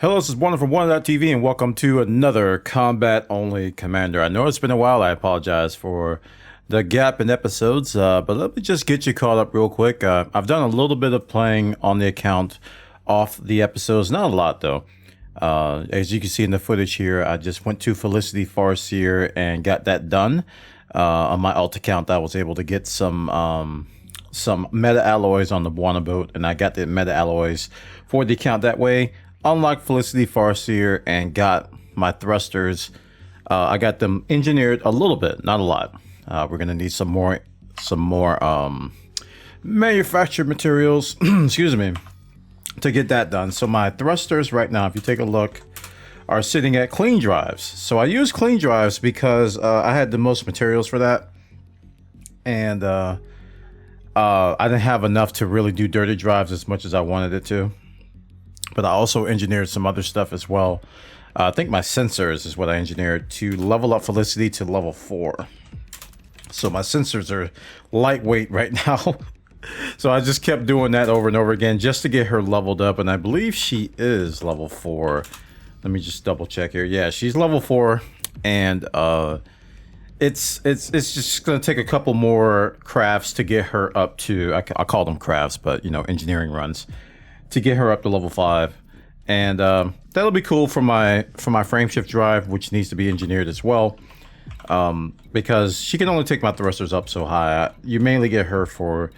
Hello, this is Bwana from Bwana.tv, and welcome to another combat-only commander. I know it's been a while. I apologize for the gap in episodes, but let me just get you caught up real quick. I've done a little bit of playing on the account off the episodes, not a lot though. As you can see in the footage here, I just went to Felicity Farseer and got that done. On my alt account, I was able to get some meta alloys on the Bwana boat, and I got the meta alloys for the account that way. Unlocked Felicity Farseer and got my thrusters. I got them engineered a little bit, not a lot. We're gonna need some more manufactured materials, excuse me, to get that done. So my thrusters right now, if you take a look, are sitting at clean drives. So I use clean drives because I had the most materials for that, and I didn't have enough to really do dirty drives as much as I wanted it to. But I also engineered some other stuff as well. I think my sensors is what I engineered to level up Felicity to level 4. So my sensors are lightweight right now. So I just kept doing that over and over again just to get her leveled up. And I believe she is level 4. Let me just double check here. Yeah, she's level 4. And it's just going to take a couple more crafts to get her up to, I call them crafts, but you know, engineering runs, to get her up to level 5, and that'll be cool for my frameshift drive, which needs to be engineered as well, because she can only take my thrusters up so high. You mainly get her for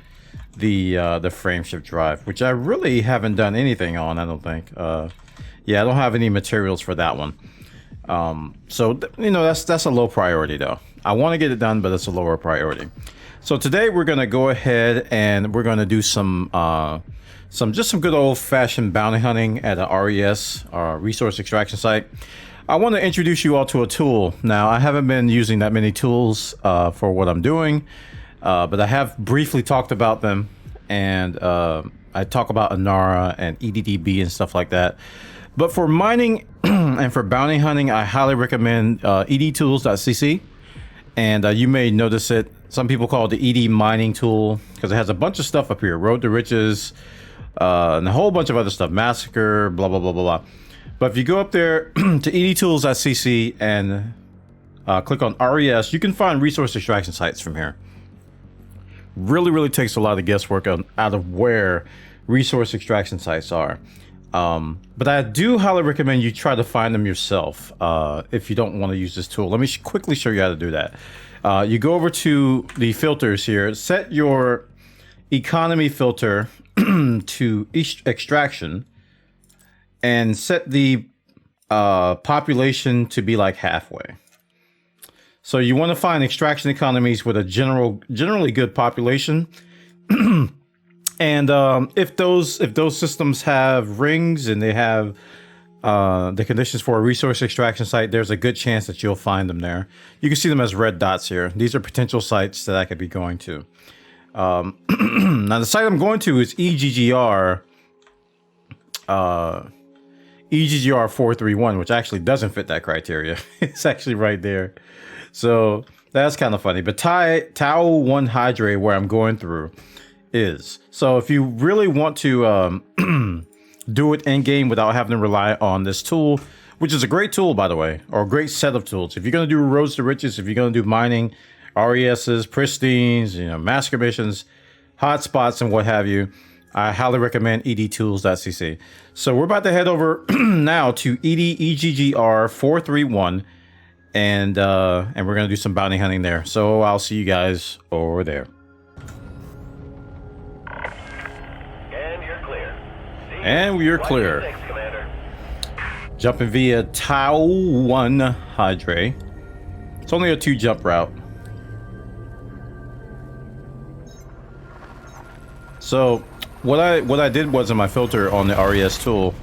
the frameshift drive, which I really haven't done anything on. I don't think. Yeah, I don't have any materials for that one. So you know, that's a low priority though. I want to get it done, but it's a lower priority. So today we're gonna go ahead and we're gonna do some good old-fashioned bounty hunting at a RES, resource extraction site. I want to introduce you all to a tool. Now, I haven't been using that many tools for what I'm doing, but I have briefly talked about them, and I talk about Inara and EDDB and stuff like that. But for mining and for bounty hunting, I highly recommend edtools.cc, and you may notice it. Some people call it the ED mining tool because it has a bunch of stuff up here: Road to Riches, and a whole bunch of other stuff, Massacre, blah, blah, blah, blah, blah. But if you go up there to edtools.cc and click on RES, you can find resource extraction sites from here. Really takes a lot of guesswork out of where resource extraction sites are. But I do highly recommend you try to find them yourself if you don't want to use this tool. Let me quickly show you how to do that. You go over to the filters here, set your economy filter to extraction, and set the population to be like halfway. So you want to find extraction economies with a generally good population. And if those systems have rings and they have the conditions for a resource extraction site, there's a good chance that you'll find them there. You can see them as red dots here. These are potential sites that I could be going to. Now the site I'm going to is EGGR 431, which actually doesn't fit that criteria. It's actually right there. So that's kind of funny. But Tau 1 Hydre, where I'm going through, is. So if you really want to do it in game without having to rely on this tool, which is a great tool, by the way, or a great set of tools. If you're going to do Roads to Riches, if you're going to do mining, RESs, pristines, you know, massacre missions, hotspots, and what have you, I highly recommend edtools.cc. So we're about to head over now to EGGR 431, and we're gonna do some bounty hunting there. So I'll see you guys over there. And you're clear. And we're clear. Thanks, Commander. Jumping via Tau 1 Hydre. It's only a 2-jump route. So what I did was in my filter on the RES tool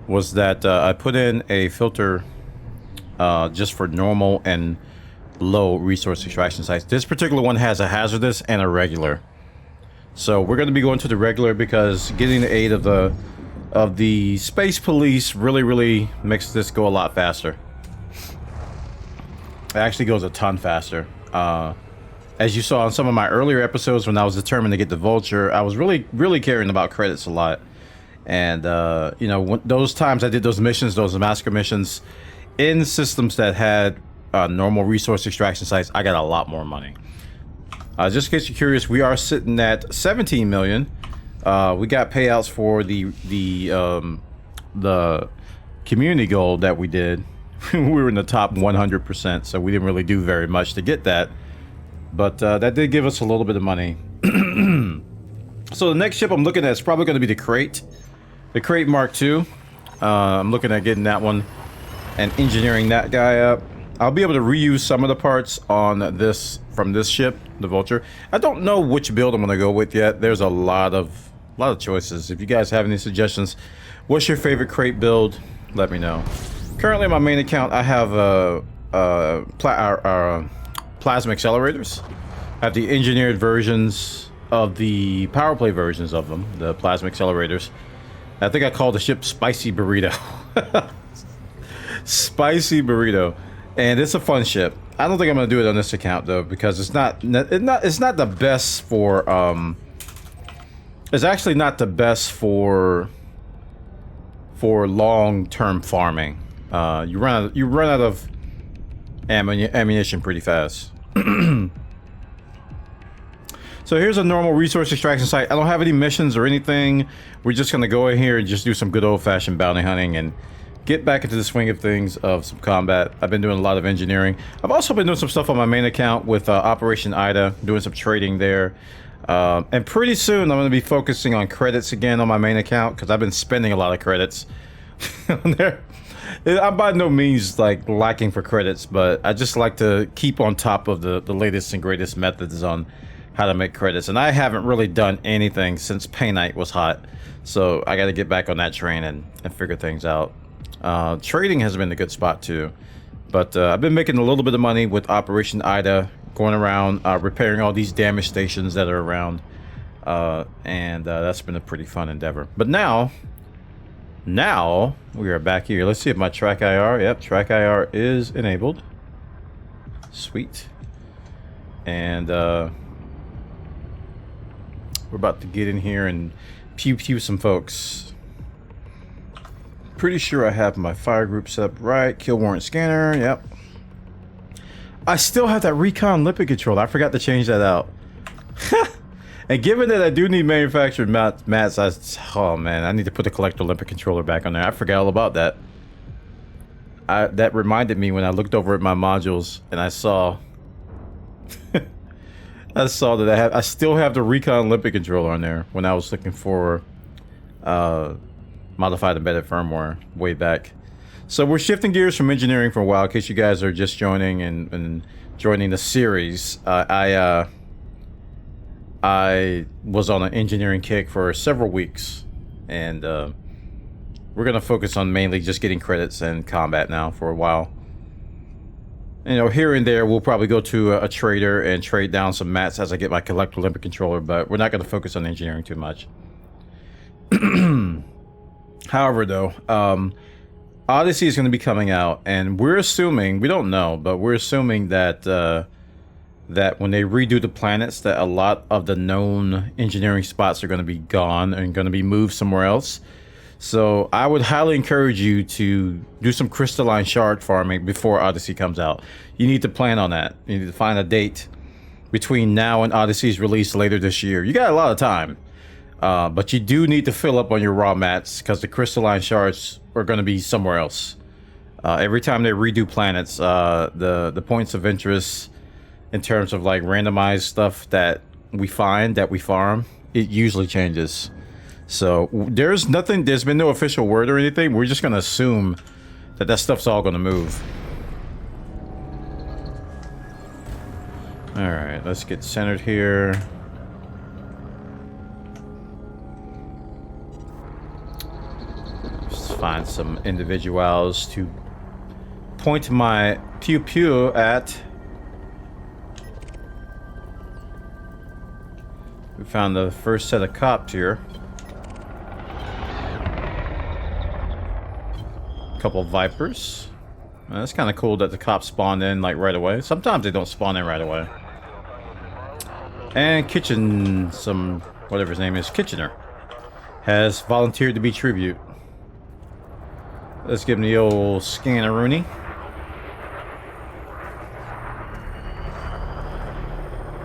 was that I put in a filter just for normal and low resource extraction sites. This particular one has a hazardous and a regular. So we're going to be going to the regular because getting the aid of the space police really makes this go a lot faster. It actually goes a ton faster. As you saw in some of my earlier episodes when I was determined to get the Vulture, I was really caring about credits a lot. And you know, those times I did those missions, those massacre missions, in systems that had normal resource extraction sites, I got a lot more money. Just in case you're curious, we are sitting at 17 million. We got payouts for the community goal that we did. We were in the top 100%, so we didn't really do very much to get that. But that did give us a little bit of money. So the next ship I'm looking at is probably going to be the Crate. The Crate Mark II. I'm looking at getting that one and engineering that guy up. I'll be able to reuse some of the parts on this from this ship, the Vulture. I don't know which build I'm going to go with yet. There's a lot of choices. If you guys have any suggestions, what's your favorite Crate build? Let me know. Currently on my main account, I have plasma accelerators. I have the engineered versions of the power play versions of them, the plasma accelerators. I think I called the ship Spicy Burrito. Spicy Burrito. And it's a fun ship. I don't think I'm gonna do it on this account though, because it's not the best for it's actually not the best for long-term farming. You run out of ammunition pretty fast. So here's a normal resource extraction site. I don't have any missions or anything. We're just gonna go in here and just do some good old-fashioned bounty hunting and get back into the swing of things of some combat. I've been doing a lot of engineering. I've also been doing some stuff on my main account with Operation Ida, doing some trading there. And pretty soon I'm going to be focusing on credits again on my main account because I've been spending a lot of credits on there. I'm by no means like lacking for credits, but I just like to keep on top of the latest and greatest methods on how to make credits. And I haven't really done anything since Pay Night was hot. So I got to get back on that train and figure things out. Trading has been a good spot too, but I've been making a little bit of money with Operation Ida, going around repairing all these damaged stations that are around, and that's been a pretty fun endeavor. But now we are back here. Let's see if my track IR. Yep, track IR is enabled. Sweet. And we're about to get in here and pew some folks. Pretty sure I have my fire group set up right. Kill warrant scanner. Yep. I still have that recon limpet controller. I forgot to change that out. And given that I do need manufactured mats, oh man, I need to put the collector limpet controller back on there. I forgot all about that. That reminded me when I looked over at my modules and I saw that I still have the recon limpet controller on there when I was looking for modified embedded firmware way back. So we're shifting gears from engineering for a while in case you guys are just joining and joining the series. I was on an engineering kick for several weeks, and we're gonna focus on mainly just getting credits and combat now for a while. You know, here and there we'll probably go to a trader and trade down some mats as I get my collector limpet controller, but we're not gonna focus on engineering too much. However, though, Odyssey is going to be coming out, and we're assuming, we don't know, but we're assuming that that when they redo the planets, that a lot of the known engineering spots are going to be gone and going to be moved somewhere else. So I would highly encourage you to do some crystalline shard farming before Odyssey comes out. You need to plan on that. You need to find a date between now and Odyssey's release later this year. You got a lot of time. But you do need to fill up on your raw mats because the crystalline shards are going to be somewhere else. Every time they redo planets, the points of interest in terms of like randomized stuff that we find, that we farm, it usually changes. So there's been no official word or anything. We're just going to assume that stuff's all going to move. All right, let's get centered here. Find some individuals to point my pew pew at. We found the first set of cops here. A couple of Vipers. That's kind of cool that the cops spawned in like right away. Sometimes they don't spawn in right away. And Kitchen, whatever his name is, Kitchener. has volunteered to be tribute. Let's give him the old scanner-rooney.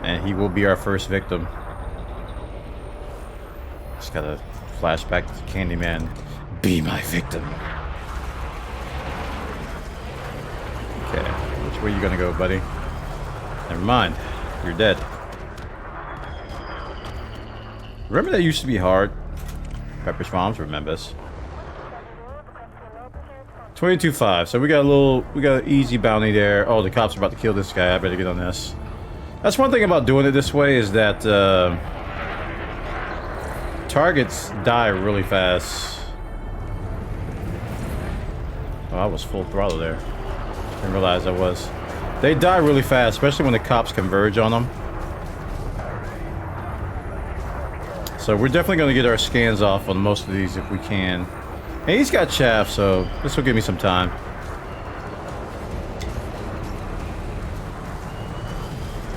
And he will be our first victim. Just gotta flash back to Candyman. Be my victim. Okay, which way you gonna go, buddy? Never mind, you're dead. Remember that used to be hard? Pepper's Moms remembers. 22.5. So we got an easy bounty there. Oh, the cops are about to kill this guy. I better get on this. That's one thing about doing it this way is that targets die really fast. Oh, I was full throttle there. Didn't realize I was. They die really fast, especially when the cops converge on them. So we're definitely going to get our scans off on most of these if we can. And he's got chaff, so this will give me some time.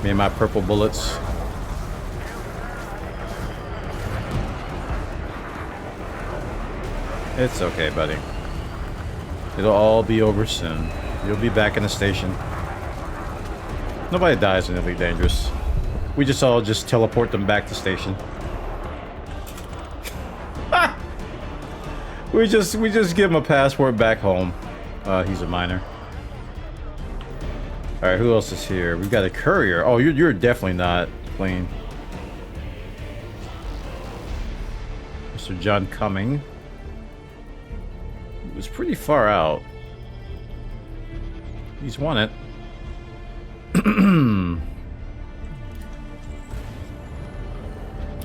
Me and my purple bullets. It's okay, buddy. It'll all be over soon. You'll be back in the station. Nobody dies in Elite Dangerous. We just all teleport them back to station. We just give him a passport back home. He's a minor. All right, who else is here? We've got a courier. Oh, you're definitely not clean. Mr. John Cumming. He was pretty far out. He's won it.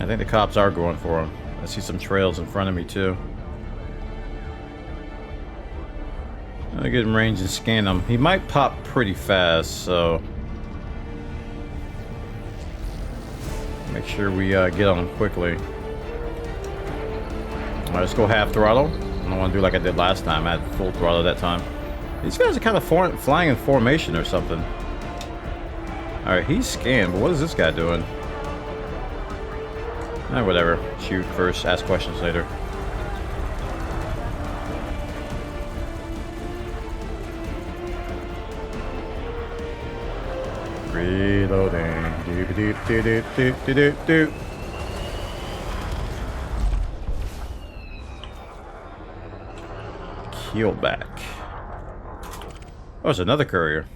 I think the cops are going for him. I see some trails in front of me too. I'll get in range and scan him. He might pop pretty fast, so make sure we get on him quickly. Alright, let's go half throttle. I don't want to do like I did last time. I had full throttle that time. These guys are kind of flying in formation or something. Alright, he's scanned, but what is this guy doing? Whatever. Shoot first, ask questions later. Reloading. Do. Keel back. Oh, it's another courier.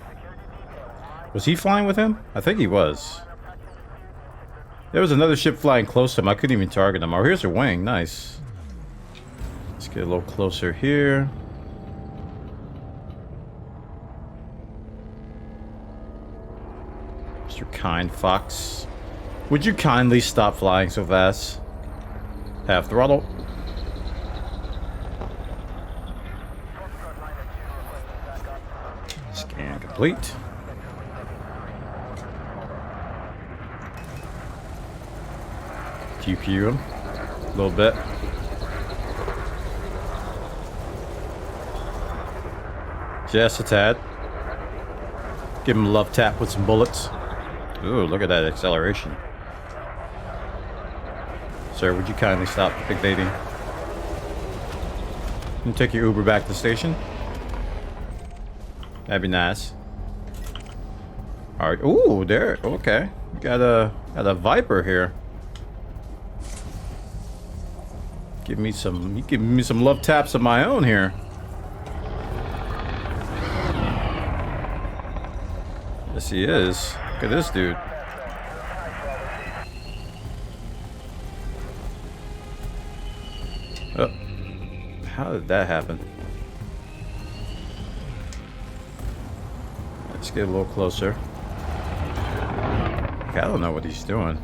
Was he flying with him? I think he was. There was another ship flying close to him. I couldn't even target him. Oh, here's her wing. Nice. Let's get a little closer here. Mr. Kind Fox. Would you kindly stop flying so fast? Half throttle. Scan complete. IPewPew him a little bit. Just a tad. Give him a love tap with some bullets. Ooh, look at that acceleration. Sir, would you kindly stop big-baiting? And take your Uber back to the station? That'd be nice. Alright. Ooh, there. Okay. Got a Viper here. Give me some love taps of my own here. Yes, he is. Look at this dude. Oh, how did that happen? Let's get a little closer. Okay, I don't know what he's doing.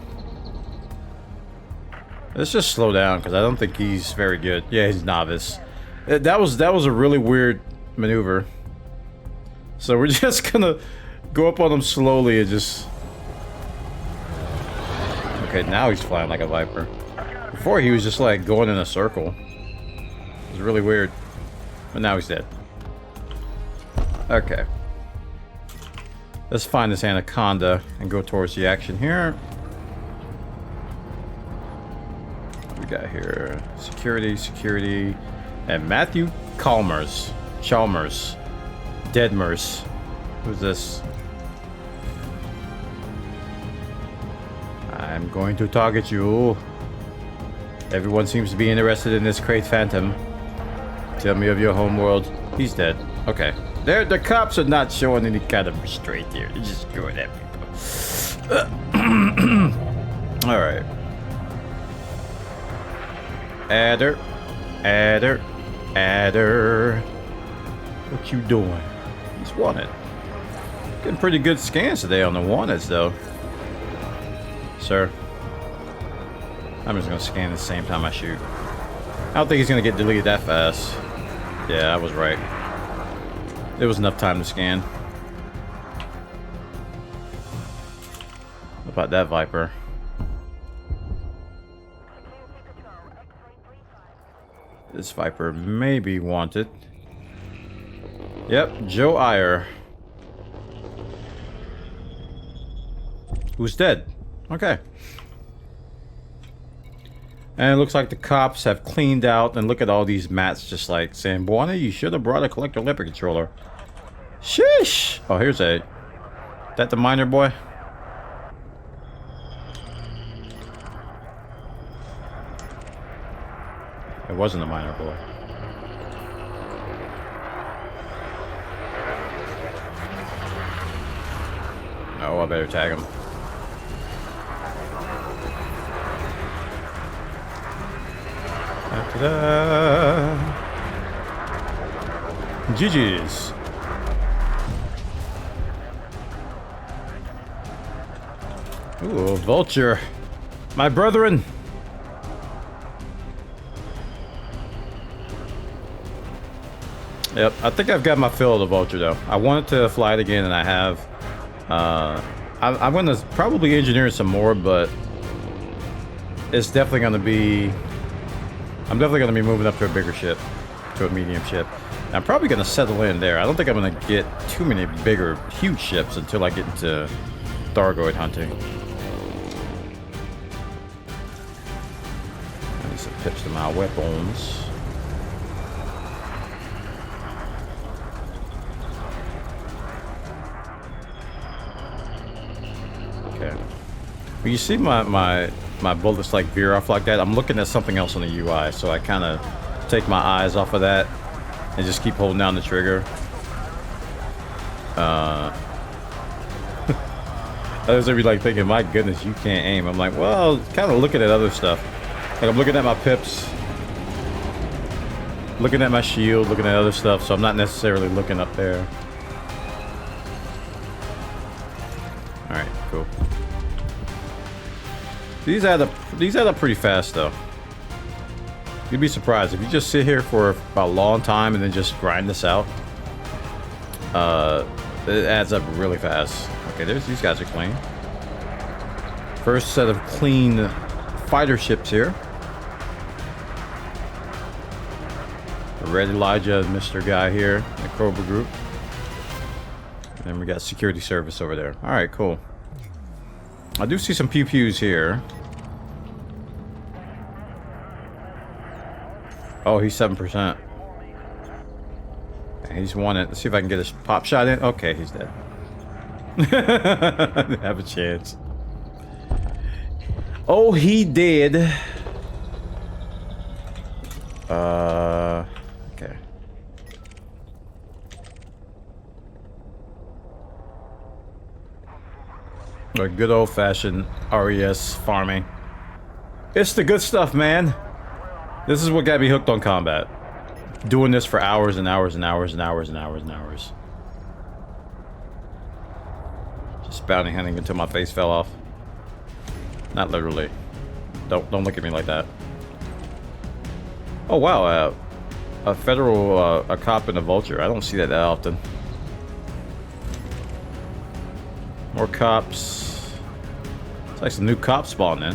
Let's just slow down because I don't think he's very good. Yeah, he's novice. That was a really weird maneuver. So we're just gonna go up on him slowly and just. Okay, now he's flying like a Viper. Before he was just like going in a circle. It was really weird. But now he's dead. Okay. Let's find this anaconda and go towards the action here. We got here? Security, and Matthew Chalmers. Deadmers. Who's this? I'm going to target you. Everyone seems to be interested in this Crate Phantom. Tell me of your homeworld. He's dead. Okay. The cops are not showing any kind of restraint here. They're just going at people. Alright. Adder. What you doing? He's wanted. Getting pretty good scans today on the wanteds, though. Sir. I'm just gonna scan at the same time I shoot. I don't think he's gonna get deleted that fast. Yeah, I was right. There was enough time to scan. What about that Viper? This Viper may be wanted. Yep, Joe Iyer. Who's dead? Okay. And it looks like the cops have cleaned out, and look at all these mats just like saying, Bwana, you should have brought a collector leopard controller. Sheesh! Oh, here's a... That the miner boy? It wasn't a miner boy. Oh, I better tag him. Ta-da! GG's. Ooh, Vulture. My brethren. Yep, I think I've got my fill of the Vulture, though. I wanted to fly it again, and I have. I'm going to probably engineer some more, but it's definitely going to be... I'm definitely going to be moving up to a bigger ship, to a medium ship. I'm probably going to settle in there. I don't think I'm going to get too many bigger, huge ships until I get into Thargoid hunting. I need some pips to my weapons. Okay. When you see my bullets like veer off like that, I'm looking at something else on the UI, so I kind of take my eyes off of that and just keep holding down the trigger. Others would be like thinking, my goodness, you can't aim. I'm like, well, kind of looking at other stuff. Like I'm looking at my pips, looking at my shield, looking at other stuff, so I'm not necessarily looking up there. Alright, cool. These add up pretty fast, though. You'd be surprised if you just sit here for a long time and then just grind this out. It adds up really fast. Okay, these guys are clean. First set of clean fighter ships here. Red Elijah, Mr. Guy here, the Cobra Group. And then we got security service over there. All right, cool. I do see some pew-pews here. Oh, he's 7%. He's wanted. Let's see if I can get a pop shot in. Okay, he's dead. Have a chance. Oh, he did. Okay. A good old-fashioned RES farming. It's the good stuff, man. This is what got me hooked on combat. Doing this for hours and hours and hours and hours and hours and hours. Just bounty hunting until my face fell off. Not literally. Don't look at me like that. Oh wow, a federal a cop and a vulture. I don't see that often. More cops. It's like some new cops spawn in.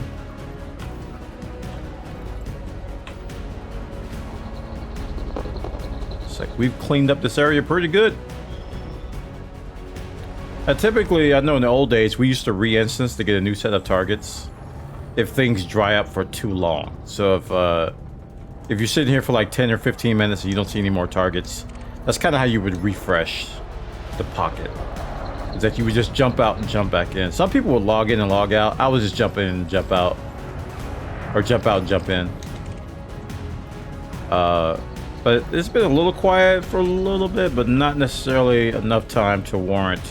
It's like we've cleaned up this area pretty good. Typically, I know in the old days we used to re-instance to get a new set of targets. if things dry up for too long. So if you're sitting here for like 10 or 15 minutes and you don't see any more targets, that's kind of how you would refresh the pocket. Is that you would just jump out and jump back in. Some people would log in and log out. I was just jump in and jump out. Or jump out and jump in. But it's been a little quiet for a little bit, but not necessarily enough time to warrant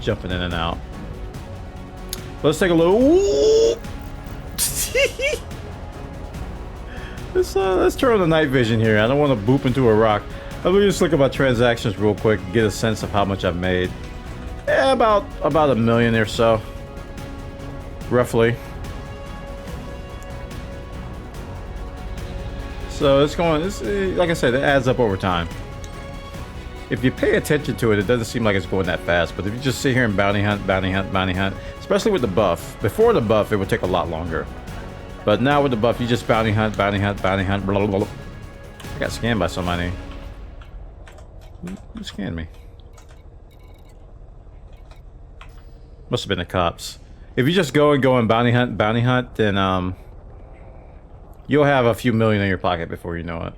jumping in and out. Let's take a little. Let's turn on the night vision here. I don't want to boop into a rock. Let me just look at my transactions real quick and get a sense of how much I've made. Yeah, about $1 million or so, roughly. So it's going, like I said, it adds up over time. If you pay attention to it, it doesn't seem like it's going that fast. But if you just sit here and bounty hunt, especially with the buff. Before the buff, it would take a lot longer. But now with the buff, you just bounty hunt, blah, blah, blah. I got scanned by somebody. Who scanned me? Must have been the cops. If you just go and bounty hunt, then you'll have a few million in your pocket before you know it.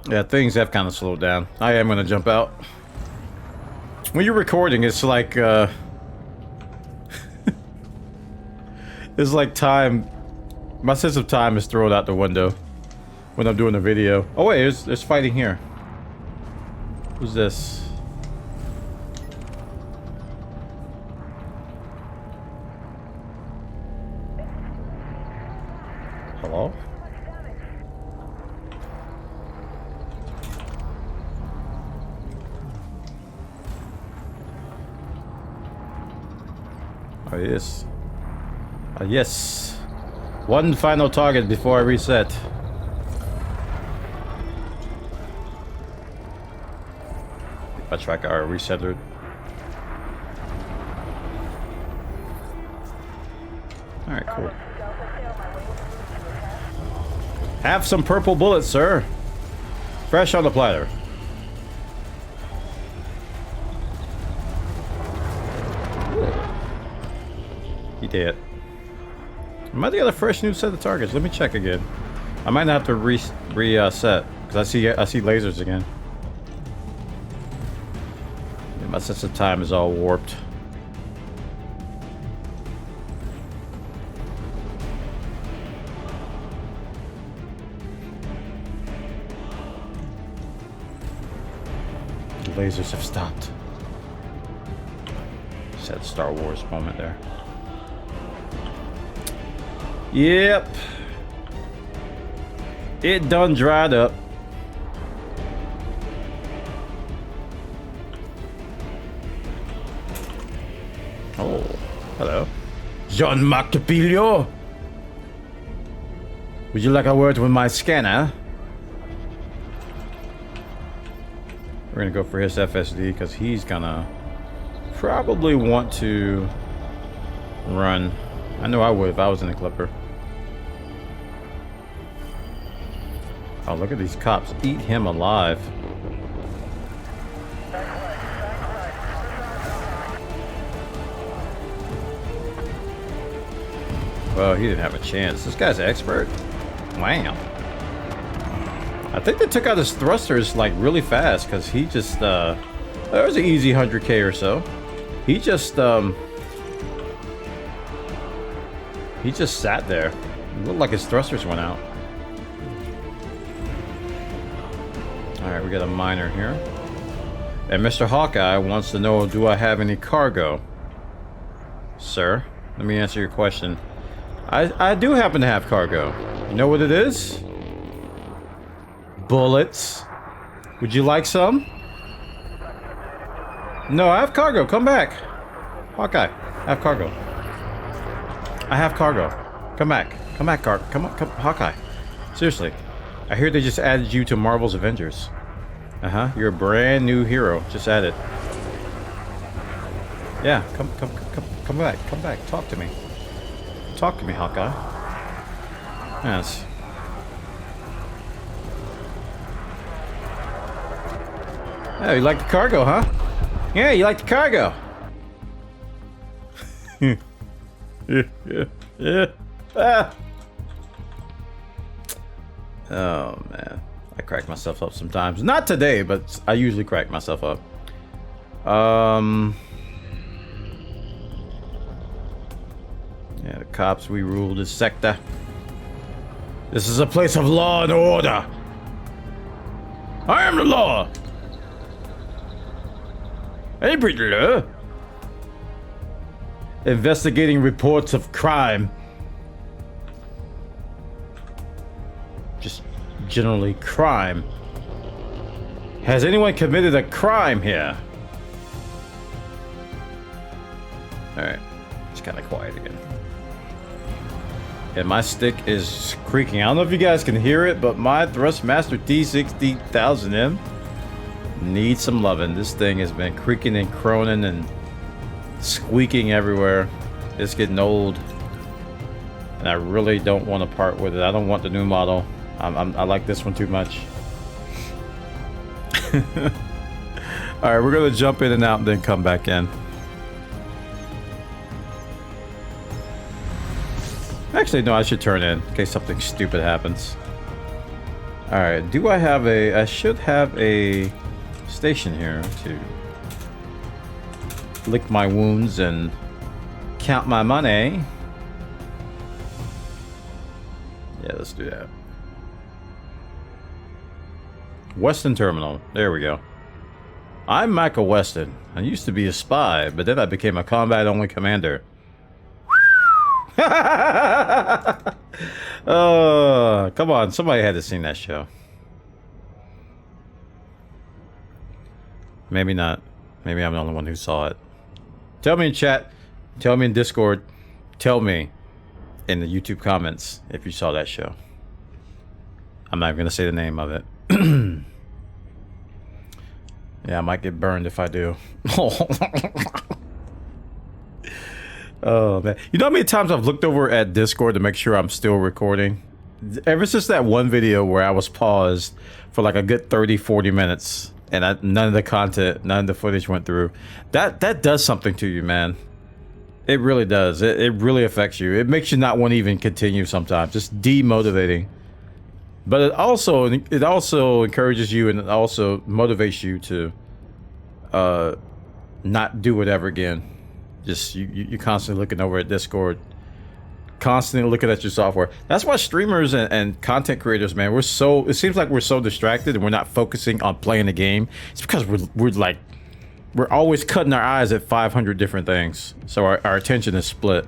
Yeah, things have kind of slowed down. I am gonna jump out. When you're recording, it's like it's like time. My sense of time is thrown out the window when I'm doing a video. Oh wait, there's fighting here. Who's this? Hello? Oh yes. Yes. One final target before I reset. If I track our resetter. Alright, cool. Have some purple bullets, sir. Fresh on the platter. He did. I might get a fresh new set of targets. Let me check again. I might not have to reset because I see lasers again. Yeah, my sense of time is all warped. The lasers have stopped. Sad Star Wars moment there. Yep. It done dried up. Oh, hello. Jean-Marc Capilio. Would you like a word with my scanner? We're gonna go for his FSD because he's gonna probably want to run. I know I would if I was in the Clipper. Oh, look at these cops. Eat him alive. Well, he didn't have a chance. This guy's an expert. Wow. I think they took out his thrusters like really fast because he just there was an easy 100K or so. He just sat there. It looked like his thrusters went out. Alright, we got a miner here. And Mr. Hawkeye wants to know, do I have any cargo? Sir, let me answer your question. I do happen to have cargo. You know what it is? Bullets. Would you like some? No, I have cargo. Come back. Hawkeye, I have cargo. I have cargo. Come back. Come back, come on, Hawkeye. Seriously. I hear they just added you to Marvel's Avengers. Uh-huh. You're a brand new hero. Just added. Yeah, come back. Come back. Talk to me. Talk to me, Hawkeye. Yes. Yeah, you like the cargo, huh? Yeah, you like the cargo? Ah. Oh man, I crack myself up sometimes. Not today, but I usually crack myself up. Yeah, the cops, we rule this sector. This is a place of law and order. I am the law. Hey, break the law. Investigating reports of crime. Just generally crime. Has anyone committed a crime here? Alright, it's kind of quiet again. And my stick is creaking. I don't know if you guys can hear it, but my Thrustmaster T60000M needs some loving. This thing has been creaking and croning and squeaking everywhere. It's getting old, and I really don't want to part with it. I don't want the new model. I like this one too much. All right, we're gonna jump in and out and then come back in. Actually, no, I should turn in case something stupid happens. All right, do I have a... I should have a station here to lick my wounds and count my money. Yeah, let's do that. Weston Terminal. There we go. I'm Michael Weston. I used to be a spy, but then I became a combat-only commander. Come on, somebody had to sing that show. Maybe not. Maybe I'm the only one who saw it. Tell me in chat, tell me in Discord, tell me in the YouTube comments if you saw that show. I'm not even gonna say the name of it. Yeah, I might get burned if I do. Oh man, you know how many times I've looked over at Discord to make sure I'm still recording? Ever since that one video where I was paused for like a good 30-40 minutes and none of the content, none of the footage went through. That does something to you, man. It really does. It really affects you. It makes you not want to even continue sometimes. Just demotivating. But it also encourages you, and it also motivates you to not do it ever again. Just you constantly looking over at Discord, constantly looking at your software. That's why streamers and content creators, man, it seems like we're so distracted and we're not focusing on playing the game. It's because we're always cutting our eyes at 500 different things, so our attention is split.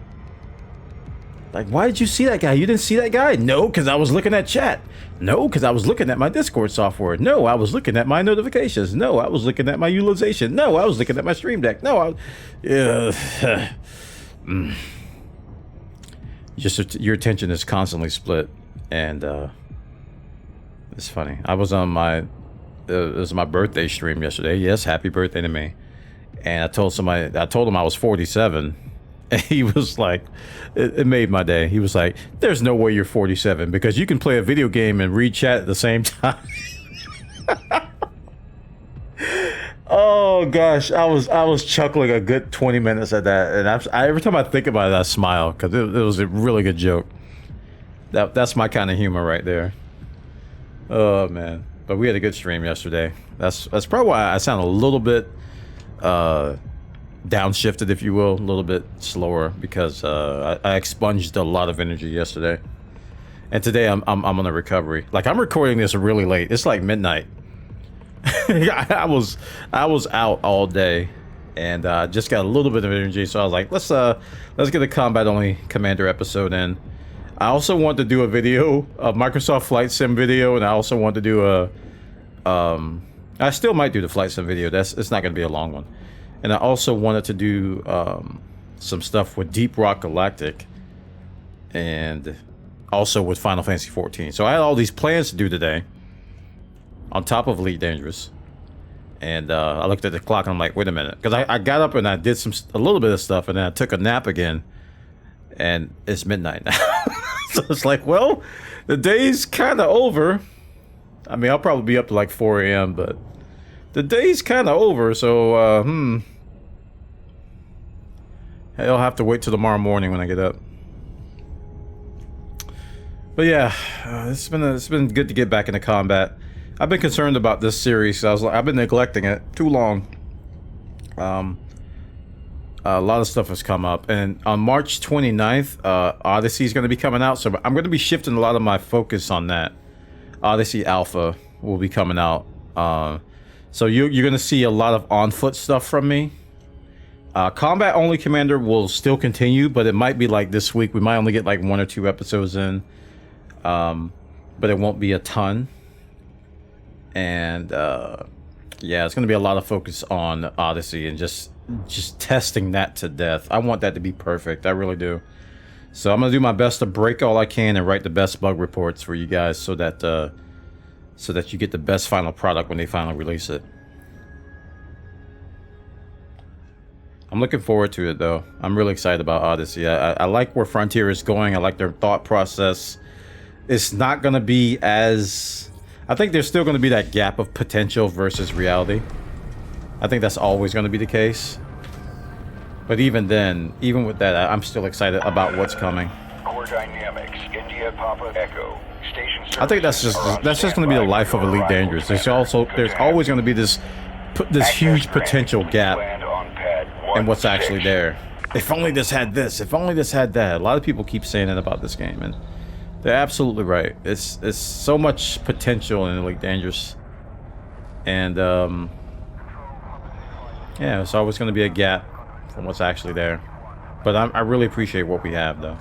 Like, why did you see that guy? You didn't see that guy? No, because I was looking at chat. No, because I was looking at my Discord software. No, I was looking at my notifications. No, I was looking at my utilization. No, I was looking at my Stream Deck. No, just your attention is constantly split, and it's funny. I was on it was my birthday stream yesterday. Yes, happy birthday to me. And I told him I was 47. And he was like, it made my day. He was like, there's no way you're 47 because you can play a video game and read chat at the same time. Oh gosh, I was chuckling a good 20 minutes at that, and every time I think about it, I smile because it was a really good joke. That's my kind of humor right there. Oh man, but we had a good stream yesterday. That's probably why I sound a little bit downshifted, if you will, a little bit slower because I expunged a lot of energy yesterday, and today I'm on a recovery. Like, I'm recording this really late. It's like midnight. I was out all day, and just got a little bit of energy, so I was like, let's get a combat only commander episode in. I also want to do a video, a Microsoft Flight Sim video, and I also want to do I still might do the Flight Sim video. It's not going to be a long one. And I also wanted to do some stuff with Deep Rock Galactic and also with Final Fantasy 14. So I had all these plans to do today on top of Elite Dangerous. And I looked at the clock and I'm like, wait a minute. Because I got up and I did a little bit of stuff and then I took a nap again. And it's midnight now. So it's like, well, the day's kind of over. I mean, I'll probably be up to like 4 a.m., but The day's kind of over, so I'll have to wait till tomorrow morning when I get up. But yeah, it's been good to get back into combat. I've been concerned about this series. I've been neglecting it too long. A lot of stuff has come up, and on March 29th, Odyssey is going to be coming out. So I'm going to be shifting a lot of my focus on that. Odyssey Alpha will be coming out. So you're going to see a lot of on-foot stuff from me. Combat Only Commander will still continue, but it might be like this week. We might only get like 1 or 2 episodes in. But it won't be a ton. And yeah, it's going to be a lot of focus on Odyssey and just testing that to death. I want that to be perfect. I really do. So I'm going to do my best to break all I can and write the best bug reports for you guys so that you get the best final product when they finally release it. I'm looking forward to it, though. I'm really excited about Odyssey. I like where Frontier is going. I like their thought process. It's not going to be as... I think there's still going to be that gap of potential versus reality. I think that's always going to be the case. But even then, even with that, I'm still excited about what's coming. Core dynamics, India Papa Echo. Station I think that's just going to be the life of Elite Dangerous. There's always going to be this huge potential gap in what's actually there. If only this had this. If only this had that. A lot of people keep saying that about this game, and they're absolutely right. It's so much potential in Elite Dangerous, and yeah, it's always going to be a gap from what's actually there. But I really appreciate what we have, though.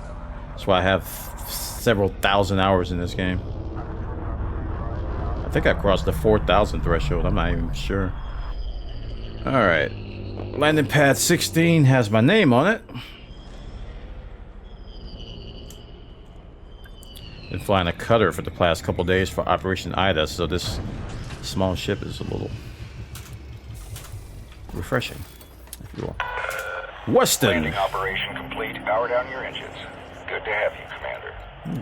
That's why I have several thousand hours in this game. I think I crossed the 4,000 threshold. I'm not even sure. All right, landing pad 16 has my name on it. Been flying a cutter for the past couple days for Operation Ida, so this small ship is a little refreshing, if you will. Weston! Landing operation complete. Power down your engines. Good to have you, Commander.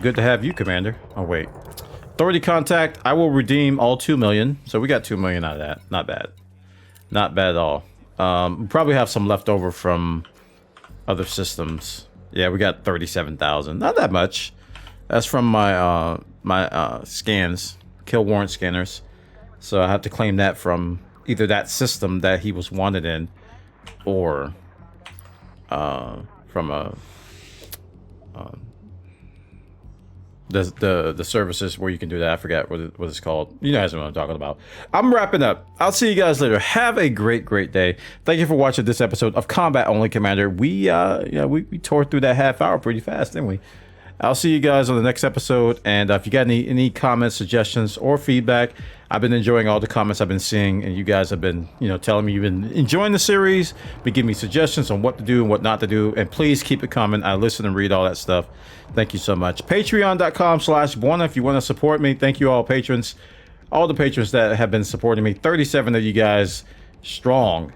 Good to have you, Commander. Oh, wait. Authority contact. I will redeem all 2 million. So we got 2 million out of that. Not bad. Not bad at all. We probably have some left over from other systems. Yeah, we got 37,000. Not that much. That's from my scans, kill warrant scanners. So I have to claim that from either that system that he was wanted in, or from the services where you can do that. I forget what it's called. You guys know what I'm talking about. I'm wrapping up. I'll see you guys later. Have a great day. Thank you for watching this episode of Combat Only Commander. We tore through that half hour pretty fast, didn't we? I'll see you guys on the next episode, and if you got any comments, suggestions, or feedback, I've been enjoying all the comments I've been seeing, and you guys have been, telling me you've been enjoying the series, been giving me suggestions on what to do and what not to do, and please keep it coming. I listen and read all that stuff. Thank you so much. Patreon.com/Bwana if you want to support me. Thank you all patrons, all the patrons that have been supporting me. 37 of you guys strong.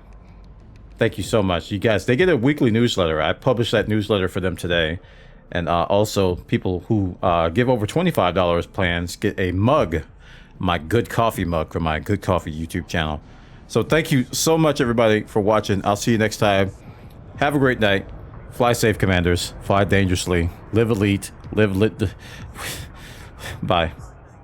Thank you so much. You guys, they get a weekly newsletter. I published that newsletter for them today. And also, people who give over $25 plans get a mug, my Good Coffee mug from my Good Coffee YouTube channel. So thank you so much, everybody, for watching. I'll see you next time. Have a great night. Fly safe, Commanders. Fly dangerously. Live elite. Live lit. Bye.